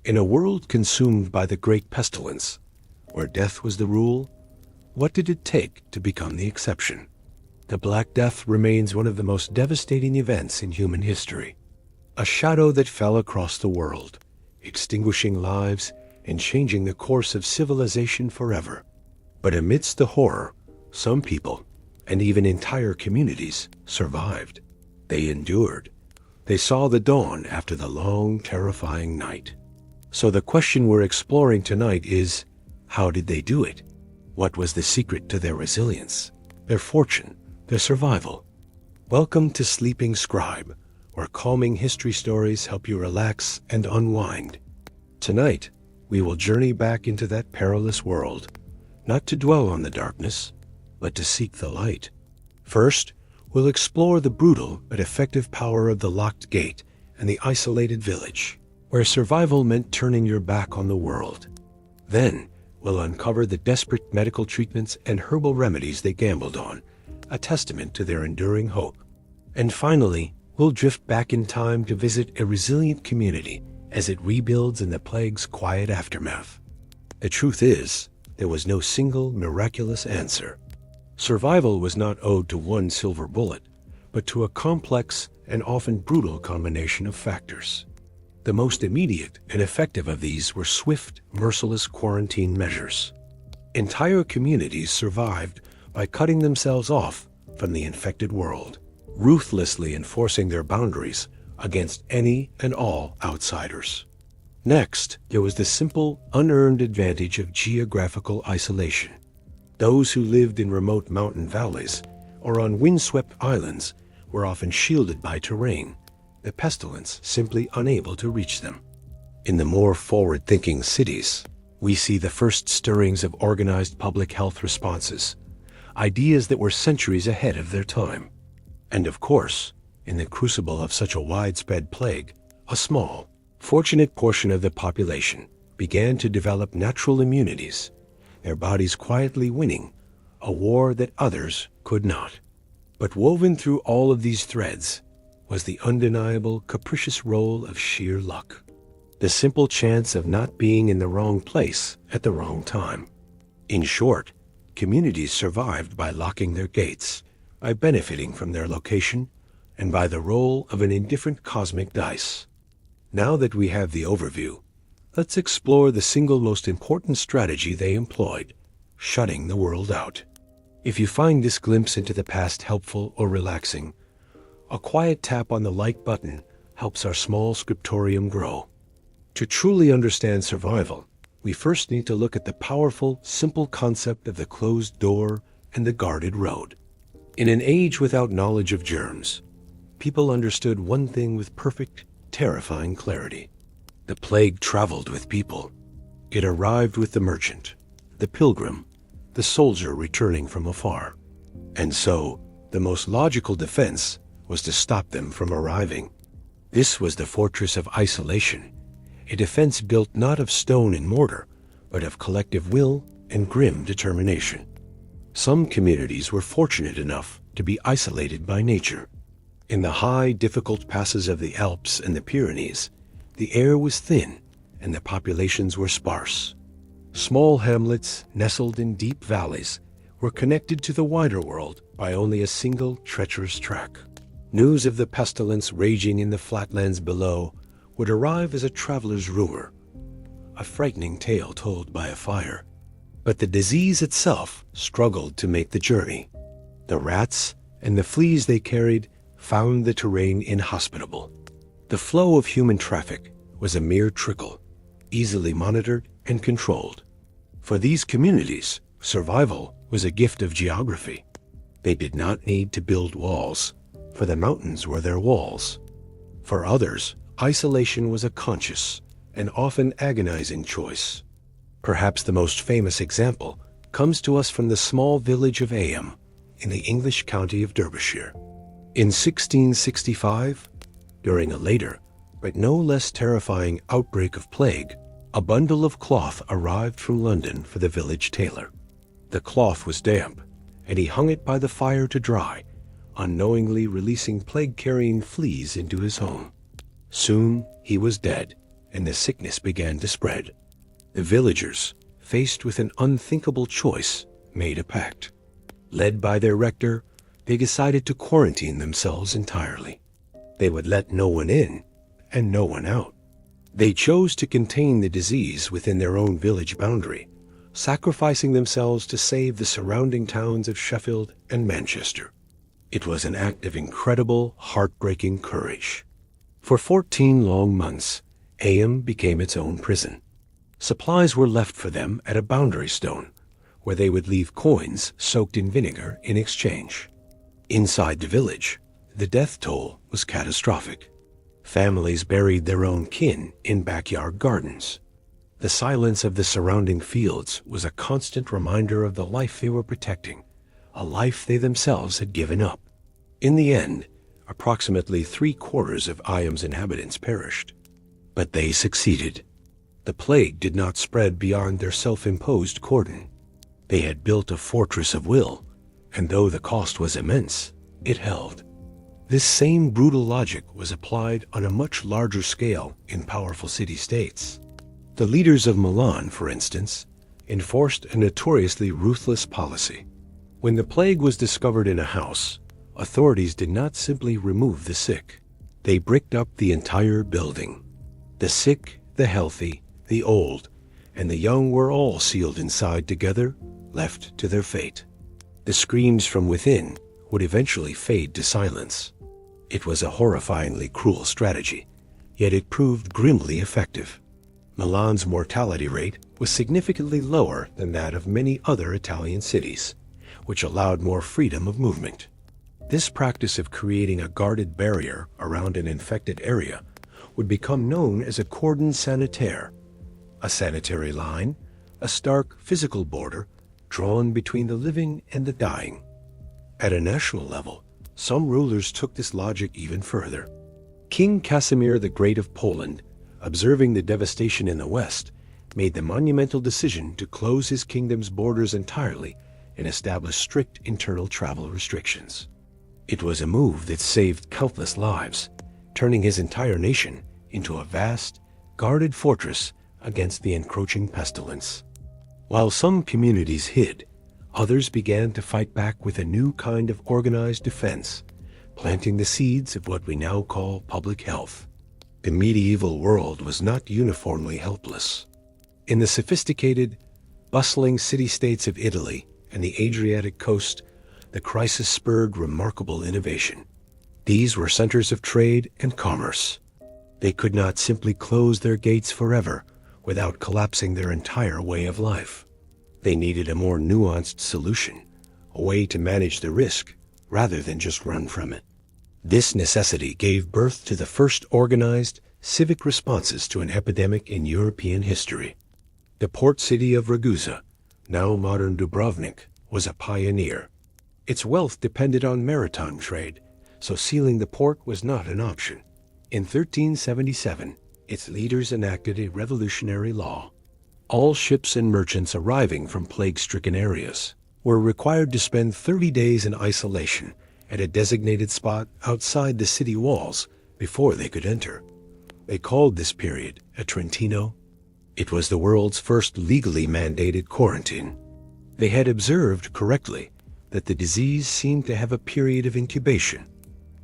In a world consumed by the great pestilence, where death was the rule, what did it take to become the exception? The Black Death remains one of the most devastating events in human history. A shadow that fell across the world, extinguishing lives and changing the course of civilization forever. But amidst the horror, some people, and even entire communities, survived. They endured. They saw the dawn after the long, terrifying night. So the question we're exploring tonight is, how did they do it? What was the secret to their resilience, their fortune, their survival? Welcome to Sleeping Scribe, where calming history stories help you relax and unwind. Tonight, we will journey back into that perilous world, not to dwell on the darkness, but to seek the light. First, we'll explore the brutal but effective power of the locked gate and the isolated village, where survival meant turning your back on the world. Then, we'll uncover the desperate medical treatments and herbal remedies they gambled on, a testament to their enduring hope. And finally, we'll drift back in time to visit a resilient community as it rebuilds in the plague's quiet aftermath. The truth is, there was no single miraculous answer. Survival was not owed to one silver bullet, but to a complex and often brutal combination of factors. The most immediate and effective of these were swift, merciless quarantine measures. Entire communities survived by cutting themselves off from the infected world, ruthlessly enforcing their boundaries against any and all outsiders. Next, there was the simple, unearned advantage of geographical isolation. Those who lived in remote mountain valleys or on windswept islands were often shielded by terrain, the pestilence simply unable to reach them. In the more forward-thinking cities, we see the first stirrings of organized public health responses, ideas that were centuries ahead of their time. And of course, in the crucible of such a widespread plague, a small, fortunate portion of the population began to develop natural immunities, their bodies quietly winning a war that others could not. But woven through all of these threads was the undeniable, capricious role of sheer luck. The simple chance of not being in the wrong place at the wrong time. In short, communities survived by locking their gates, by benefiting from their location, and by the roll of an indifferent cosmic dice. Now that we have the overview, let's explore the single most important strategy they employed, shutting the world out. If you find this glimpse into the past helpful or relaxing, a quiet tap on the like button helps our small scriptorium grow. To truly understand survival, we first need to look at the powerful, simple concept of the closed door and the guarded road. In an age without knowledge of germs, people understood one thing with perfect, terrifying clarity. The plague traveled with people. It arrived with the merchant, the pilgrim, the soldier returning from afar. And so, the most logical defense was to stop them from arriving. This was the fortress of isolation, a defense built not of stone and mortar, but of collective will and grim determination. Some communities were fortunate enough to be isolated by nature. In the high, difficult passes of the Alps and the Pyrenees, the air was thin and the populations were sparse. Small hamlets nestled in deep valleys were connected to the wider world by only a single treacherous track. News of the pestilence raging in the flatlands below would arrive as a traveler's rumor, a frightening tale told by a fire. But the disease itself struggled to make the journey. The rats and the fleas they carried found the terrain inhospitable. The flow of human traffic was a mere trickle, easily monitored and controlled. For these communities, survival was a gift of geography. They did not need to build walls, for the mountains were their walls. For others, isolation was a conscious and often agonizing choice. Perhaps the most famous example comes to us from the small village of Ayam in the English county of Derbyshire. In 1665, during a later, but no less terrifying outbreak of plague, a bundle of cloth arrived from London for the village tailor. The cloth was damp, and he hung it by the fire to dry, unknowingly releasing plague-carrying fleas into his home. Soon he was dead, and the sickness began to spread. The villagers, faced with an unthinkable choice, made a pact. Led by their rector, they decided to quarantine themselves entirely. They would let no one in and no one out. They chose to contain the disease within their own village boundary, sacrificing themselves to save the surrounding towns of Sheffield and Manchester. It was an act of incredible, heartbreaking courage. For 14 long months, Ayam became its own prison. Supplies were left for them at a boundary stone, where they would leave coins soaked in vinegar in exchange. Inside the village, the death toll was catastrophic. Families buried their own kin in backyard gardens. The silence of the surrounding fields was a constant reminder of the life they were protecting, a life they themselves had given up. In the end, approximately 3/4 of Ayam's inhabitants perished. But they succeeded. The plague did not spread beyond their self-imposed cordon. They had built a fortress of will, and though the cost was immense, it held. This same brutal logic was applied on a much larger scale in powerful city-states. The leaders of Milan, for instance, enforced a notoriously ruthless policy. When the plague was discovered in a house, authorities did not simply remove the sick. They bricked up the entire building. The sick, the healthy, the old, and the young were all sealed inside together, left to their fate. The screams from within would eventually fade to silence. It was a horrifyingly cruel strategy, yet it proved grimly effective. Milan's mortality rate was significantly lower than that of many other Italian cities, which allowed more freedom of movement. This practice of creating a guarded barrier around an infected area would become known as a cordon sanitaire, a sanitary line, a stark physical border drawn between the living and the dying. At a national level, some rulers took this logic even further. King Casimir the Great of Poland, observing the devastation in the West, made the monumental decision to close his kingdom's borders entirely and establish strict internal travel restrictions. It was a move that saved countless lives, turning his entire nation into a vast, guarded fortress against the encroaching pestilence. While some communities hid, others began to fight back with a new kind of organized defense, planting the seeds of what we now call public health. The medieval world was not uniformly helpless. In the sophisticated, bustling city-states of Italy and the Adriatic coast, the crisis spurred remarkable innovation. These were centers of trade and commerce. They could not simply close their gates forever without collapsing their entire way of life. They needed a more nuanced solution, a way to manage the risk rather than just run from it. This necessity gave birth to the first organized, civic responses to an epidemic in European history. The port city of Ragusa, now modern Dubrovnik, was a pioneer. Its wealth depended on maritime trade, so sealing the port was not an option. In 1377, its leaders enacted a revolutionary law. All ships and merchants arriving from plague-stricken areas were required to spend 30 days in isolation at a designated spot outside the city walls before they could enter. They called this period a Trentino. It was the world's first legally mandated quarantine. They had observed correctly that the disease seemed to have a period of incubation.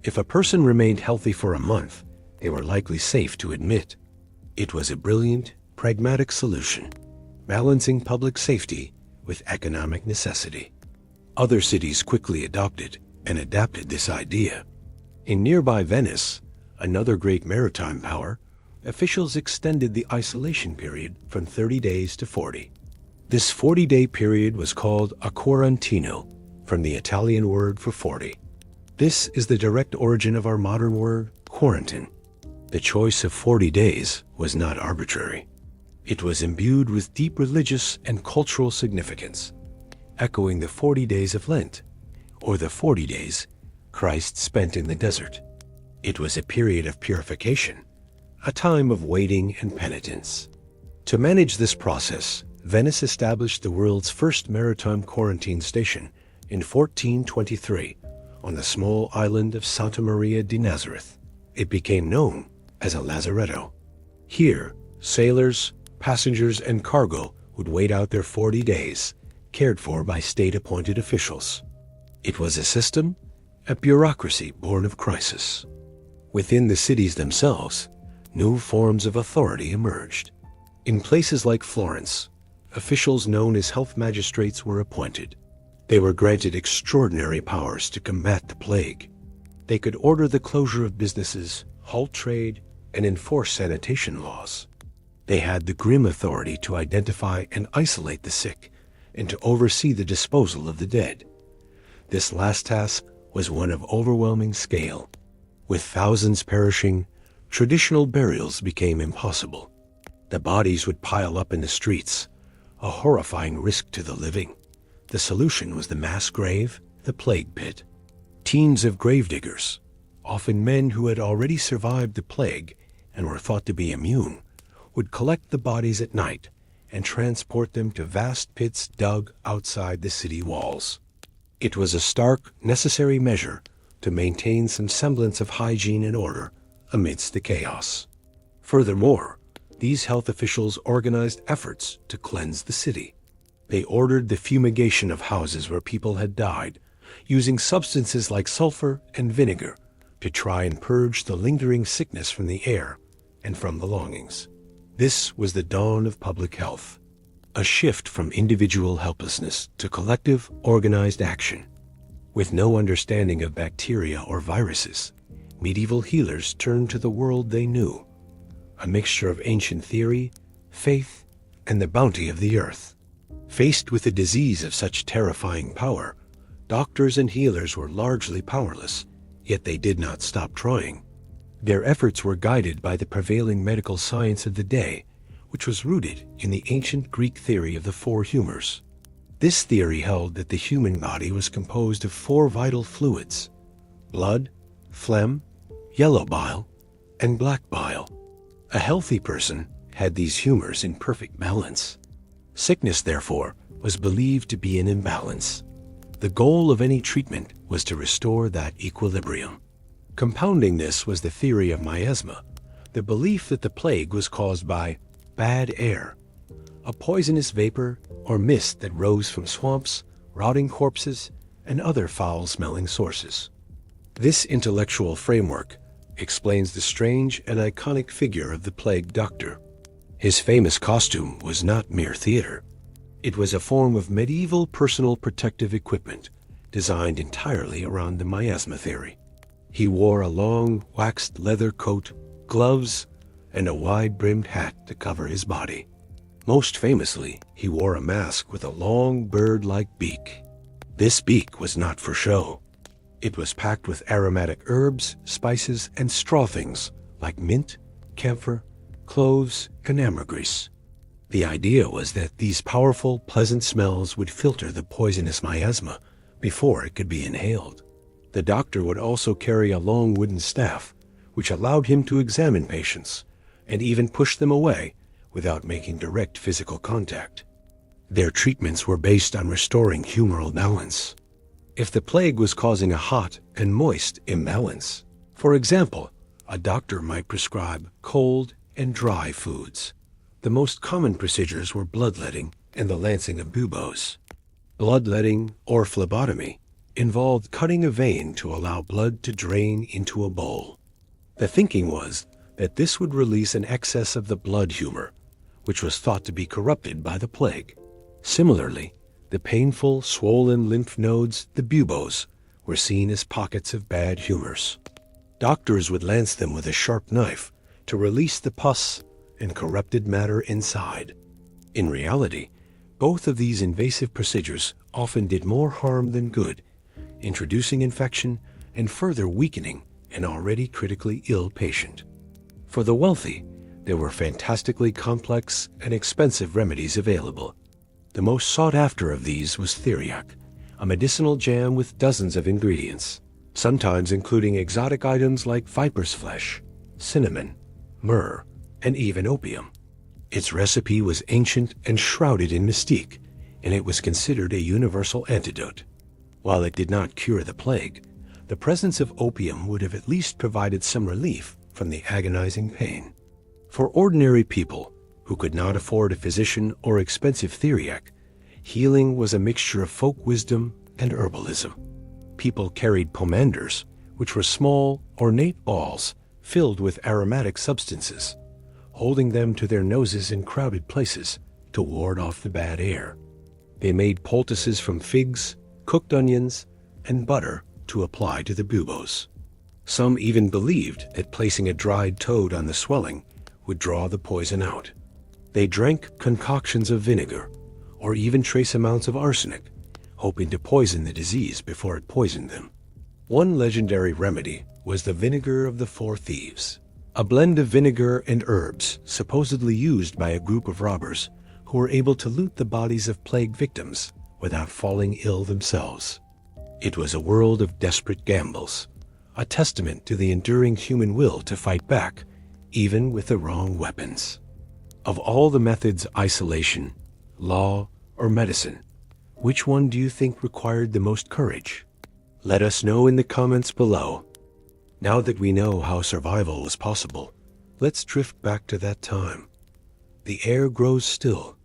If a person remained healthy for a month, they were likely safe to admit. It was a brilliant, pragmatic solution, balancing public safety with economic necessity. Other cities quickly adopted and adapted this idea. In nearby Venice, another great maritime power, officials extended the isolation period from 30 days to 40. This 40-day period was called a quarantino, from the Italian word for 40. This is the direct origin of our modern word, quarantine. The choice of 40 days was not arbitrary. It was imbued with deep religious and cultural significance, echoing the 40 days of Lent, or the 40 days Christ spent in the desert. It was a period of purification, a time of waiting and penitence. To manage this process, Venice established the world's first maritime quarantine station in 1423 on the small island of Santa Maria di Nazareth. It became known as a lazaretto. Here, Sailors, passengers, and cargo would wait out their 40 days, cared for by state-appointed officials. It was a system, a bureaucracy born of crisis. Within the cities themselves, new forms of authority emerged. In places like Florence, officials known as health magistrates were appointed. They were granted extraordinary powers to combat the plague. They could order the closure of businesses, halt trade, and enforce sanitation laws. They had the grim authority to identify and isolate the sick, and to oversee the disposal of the dead. This last task was one of overwhelming scale. With thousands perishing, traditional burials became impossible. The bodies would pile up in the streets, a horrifying risk to the living. The solution was the mass grave, the plague pit. Teams of gravediggers, often men who had already survived the plague and were thought to be immune, would collect the bodies at night and transport them to vast pits dug outside the city walls. It was a stark, necessary measure to maintain some semblance of hygiene and order amidst the chaos. Furthermore, these health officials organized efforts to cleanse the city. They ordered the fumigation of houses where people had died, using substances like sulfur and vinegar to try and purge the lingering sickness from the air and from the belongings. This was the dawn of public health, a shift from individual helplessness to collective, organized action. With no understanding of bacteria or viruses, medieval healers turned to the world they knew, a mixture of ancient theory, faith, and the bounty of the earth. Faced with a disease of such terrifying power, doctors and healers were largely powerless, yet they did not stop trying. Their efforts were guided by the prevailing medical science of the day, which was rooted in the ancient Greek theory of the four humors. This theory held that the human body was composed of four vital fluids: blood, phlegm, yellow bile, and black bile. A healthy person had these humors in perfect balance. Sickness, therefore, was believed to be an imbalance. The goal of any treatment was to restore that equilibrium. Compounding this was the theory of miasma, the belief that the plague was caused by bad air, a poisonous vapor or mist that rose from swamps, rotting corpses, and other foul-smelling sources. This intellectual framework explains the strange and iconic figure of the plague doctor. His famous costume was not mere theater. It was a form of medieval personal protective equipment designed entirely around the miasma theory. He wore a long, waxed leather coat, gloves, and a wide-brimmed hat to cover his body. Most famously, he wore a mask with a long, bird-like beak. This beak was not for show. It was packed with aromatic herbs, spices, and straw things like mint, camphor, cloves, and ambergris. The idea was that these powerful, pleasant smells would filter the poisonous miasma before it could be inhaled. The doctor would also carry a long wooden staff, which allowed him to examine patients and even push them away without making direct physical contact. Their treatments were based on restoring humoral balance. If the plague was causing a hot and moist imbalance, for example, a doctor might prescribe cold and dry foods. The most common procedures were bloodletting and the lancing of buboes. Bloodletting, or phlebotomy, involved cutting a vein to allow blood to drain into a bowl. The thinking was that this would release an excess of the blood humor, which was thought to be corrupted by the plague. Similarly, the painful, swollen lymph nodes, the buboes, were seen as pockets of bad humors. Doctors would lance them with a sharp knife to release the pus and corrupted matter inside. In reality, both of these invasive procedures often did more harm than good, introducing infection and further weakening an already critically ill patient. For the wealthy, there were fantastically complex and expensive remedies available. The most sought after of these was theriac, a medicinal jam with dozens of ingredients, sometimes including exotic items like viper's flesh, cinnamon, myrrh, and even opium. Its recipe was ancient and shrouded in mystique, and it was considered a universal antidote. While it did not cure the plague, the presence of opium would have at least provided some relief from the agonizing pain. For ordinary people who could not afford a physician or expensive theriac, healing was a mixture of folk wisdom and herbalism. People carried pomanders, which were small, ornate balls filled with aromatic substances, holding them to their noses in crowded places to ward off the bad air. They made poultices from figs, cooked onions, and butter to apply to the buboes. Some even believed that placing a dried toad on the swelling would draw the poison out. They drank concoctions of vinegar, or even trace amounts of arsenic, hoping to poison the disease before it poisoned them. One legendary remedy was the vinegar of the four thieves, a blend of vinegar and herbs supposedly used by a group of robbers who were able to loot the bodies of plague victims without falling ill themselves. It was a world of desperate gambles, a testament to the enduring human will to fight back, even with the wrong weapons. Of all the methods, isolation, law, or medicine, which one do you think required the most courage? Let us know in the comments below. Now that we know how survival was possible, let's drift back to that time. The air grows still.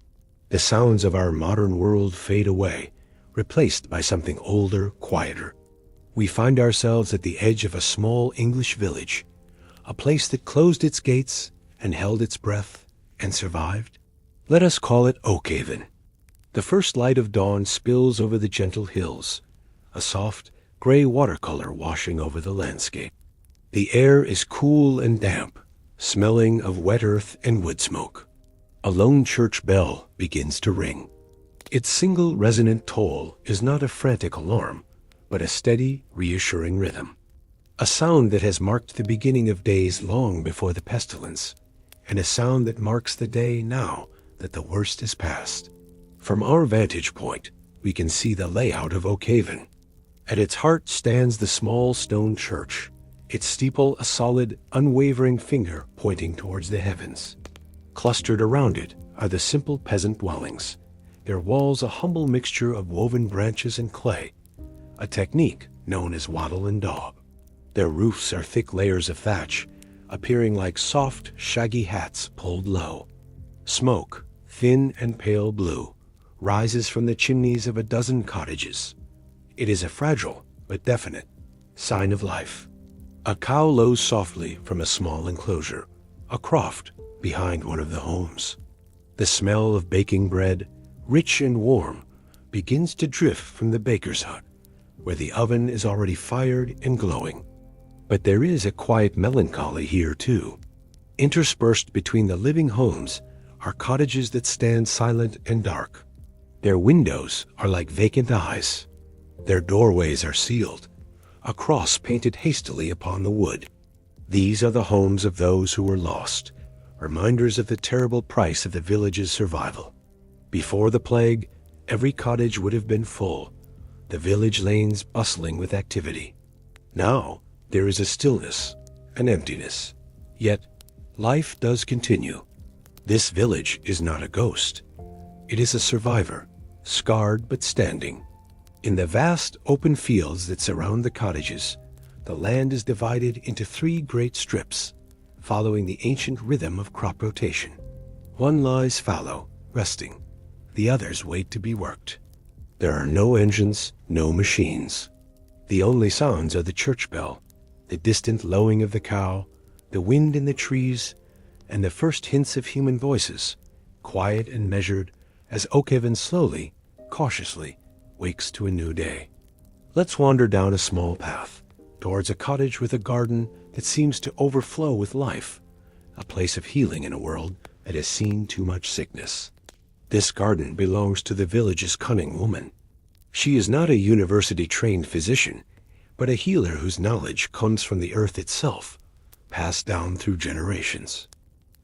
The sounds of our modern world fade away, replaced by something older, quieter. We find ourselves at the edge of a small English village, a place that closed its gates and held its breath and survived. Let us call it Oakhaven. The first light of dawn spills over the gentle hills, a soft, gray watercolor washing over the landscape. The air is cool and damp, smelling of wet earth and wood smoke. A lone church bell begins to ring. Its single resonant toll is not a frantic alarm, but a steady, reassuring rhythm. A sound that has marked the beginning of days long before the pestilence, and a sound that marks the day now that the worst is past. From our vantage point, we can see the layout of Oakhaven. At its heart stands the small stone church, its steeple a solid, unwavering finger pointing towards the heavens. Clustered around it are the simple peasant dwellings, their walls a humble mixture of woven branches and clay, a technique known as wattle and daub. Their roofs are thick layers of thatch, appearing like soft, shaggy hats pulled low. Smoke, thin and pale blue, rises from the chimneys of a dozen cottages. It is a fragile, but definite, sign of life. A cow lows softly from a small enclosure, a croft behind one of the homes. The smell of baking bread, rich and warm, begins to drift from the baker's hut, where the oven is already fired and glowing. But there is a quiet melancholy here too. Interspersed between the living homes are cottages that stand silent and dark. Their windows are like vacant eyes. Their doorways are sealed, a cross painted hastily upon the wood. These are the homes of those who were lost, reminders of the terrible price of the village's survival. Before the plague, every cottage would have been full, the village lanes bustling with activity. Now, there is a stillness, an emptiness. Yet, life does continue. This village is not a ghost. It is a survivor, scarred but standing. In the vast open fields that surround the cottages, the land is divided into 3 great strips, following the ancient rhythm of crop rotation. One lies fallow, resting. The others wait to be worked. There are no engines, no machines. The only sounds are the church bell, the distant lowing of the cow, the wind in the trees, and the first hints of human voices, quiet and measured as Oakhaven slowly, cautiously, wakes to a new day. Let's wander down a small path, towards a cottage with a garden that seems to overflow with life, a place of healing in a world that has seen too much sickness. This garden belongs to the village's cunning woman. She is not a university-trained physician, but a healer whose knowledge comes from the earth itself, passed down through generations.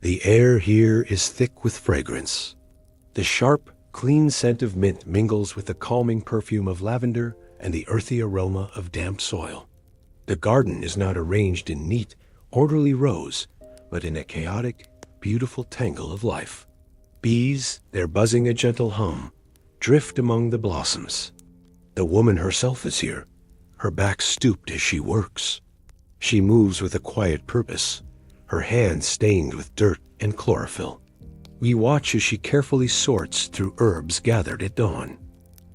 The air here is thick with fragrance. The sharp, clean scent of mint mingles with the calming perfume of lavender and the earthy aroma of damp soil. The garden is not arranged in neat, orderly rows, but in a chaotic, beautiful tangle of life. Bees, their buzzing a gentle hum, drift among the blossoms. The woman herself is here, her back stooped as she works. She moves with a quiet purpose, her hands stained with dirt and chlorophyll. We watch as she carefully sorts through herbs gathered at dawn.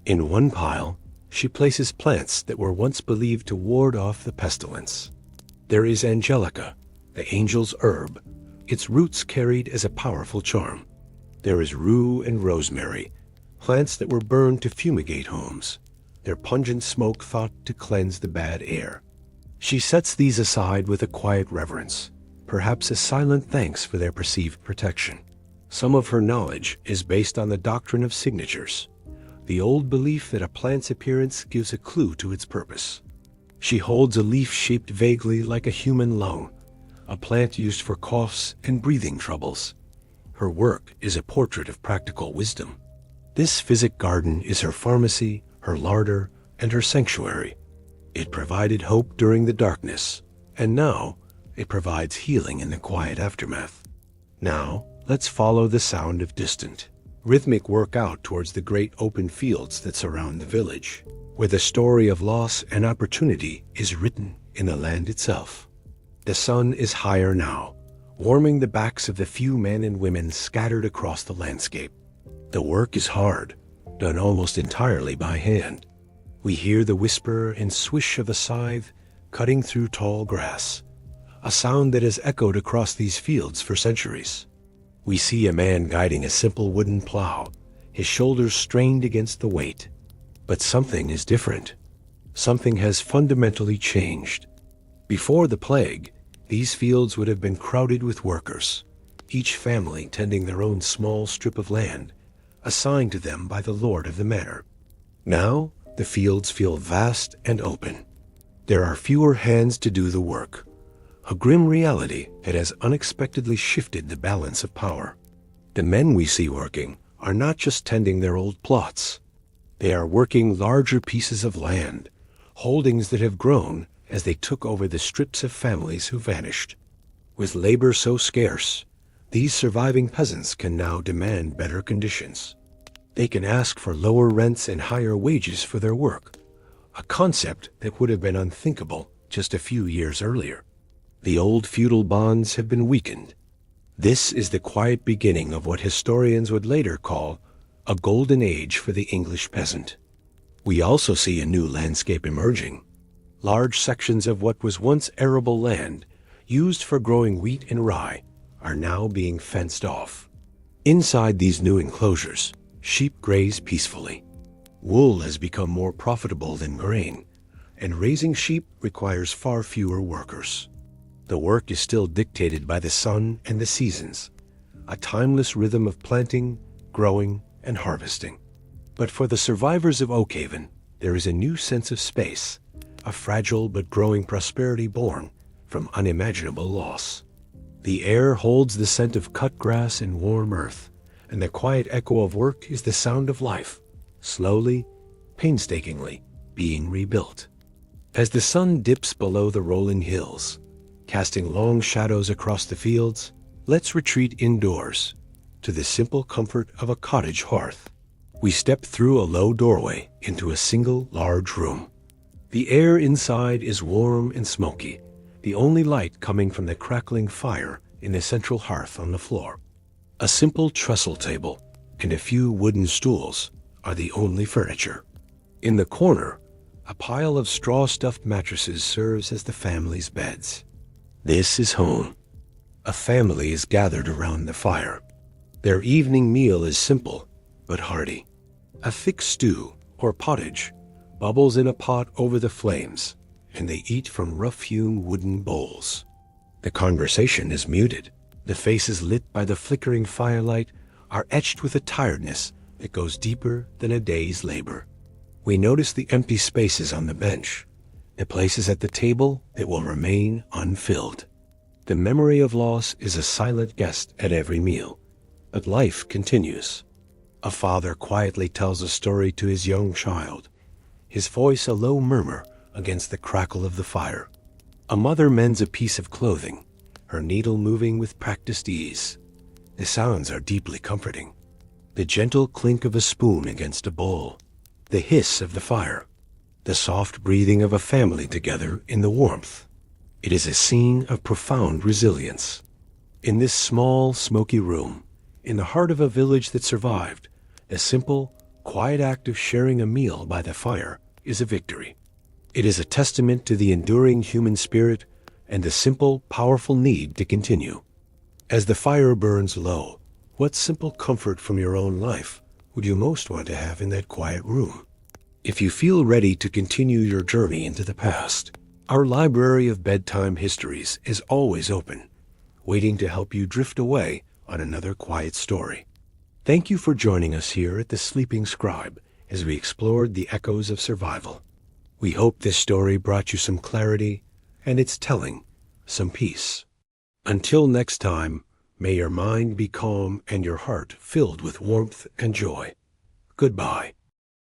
In one pile, she places plants that were once believed to ward off the pestilence. There is angelica, the angel's herb, its roots carried as a powerful charm. There is rue and rosemary, plants that were burned to fumigate homes, their pungent smoke thought to cleanse the bad air. She sets these aside with a quiet reverence, perhaps a silent thanks for their perceived protection. Some of her knowledge is based on the doctrine of signatures, the old belief that a plant's appearance gives a clue to its purpose. She holds a leaf shaped vaguely like a human lung, a plant used for coughs and breathing troubles. Her work is a portrait of practical wisdom. This physic garden is her pharmacy, her larder, and her sanctuary. It provided hope during the darkness, and now it provides healing in the quiet aftermath. Now, let's follow the sound of distant, rhythmic work out towards the great open fields that surround the village, where the story of loss and opportunity is written in the land itself. The sun is higher now, warming the backs of the few men and women scattered across the landscape. The work is hard, done almost entirely by hand. We hear the whisper and swish of a scythe cutting through tall grass, a sound that has echoed across these fields for centuries. We see a man guiding a simple wooden plow, his shoulders strained against the weight. But something is different. Something has fundamentally changed. Before the plague, these fields would have been crowded with workers, each family tending their own small strip of land, assigned to them by the lord of the manor. Now, the fields feel vast and open. There are fewer hands to do the work, a grim reality that has unexpectedly shifted the balance of power. The men we see working are not just tending their old plots. They are working larger pieces of land, holdings that have grown as they took over the strips of families who vanished. With labor so scarce, these surviving peasants can now demand better conditions. They can ask for lower rents and higher wages for their work, a concept that would have been unthinkable just a few years earlier. The old feudal bonds have been weakened. This is the quiet beginning of what historians would later call a golden age for the English peasant. We also see a new landscape emerging. Large sections of what was once arable land, used for growing wheat and rye, are now being fenced off. Inside these new enclosures, sheep graze peacefully. Wool has become more profitable than grain, and raising sheep requires far fewer workers. The work is still dictated by the sun and the seasons, a timeless rhythm of planting, growing, and harvesting. But for the survivors of Oakhaven, there is a new sense of space, a fragile but growing prosperity born from unimaginable loss. The air holds the scent of cut grass and warm earth, and the quiet echo of work is the sound of life, slowly, painstakingly, being rebuilt. As the sun dips below the rolling hills, casting long shadows across the fields, let's retreat indoors to the simple comfort of a cottage hearth. We step through a low doorway into a single large room. The air inside is warm and smoky, the only light coming from the crackling fire in the central hearth on the floor. A simple trestle table and a few wooden stools are the only furniture. In the corner, a pile of straw-stuffed mattresses serves as the family's beds. This is home. A family is gathered around the fire. Their evening meal is simple but hearty. A thick stew, or pottage, bubbles in a pot over the flames, and they eat from rough-hewn wooden bowls. The conversation is muted. The faces lit by the flickering firelight are etched with a tiredness that goes deeper than a day's labor. We notice the empty spaces on the bench, the places at the table that will remain unfilled. The memory of loss is a silent guest at every meal, but life continues. A father quietly tells a story to his young child, his voice a low murmur against the crackle of the fire. A mother mends a piece of clothing, her needle moving with practiced ease. The sounds are deeply comforting. The gentle clink of a spoon against a bowl, the hiss of the fire, the soft breathing of a family together in the warmth. It is a scene of profound resilience. In this small, smoky room, in the heart of a village that survived, a simple, quiet act of sharing a meal by the fire is a victory. It is a testament to the enduring human spirit and the simple, powerful need to continue. As the fire burns low, what simple comfort from your own life would you most want to have in that quiet room? If you feel ready to continue your journey into the past, our library of bedtime histories is always open, waiting to help you drift away on another quiet story. Thank you for joining us here at the Sleeping Scribe as we explored the echoes of survival. We hope this story brought you some clarity and its telling some peace. Until next time, may your mind be calm and your heart filled with warmth and joy. Goodbye.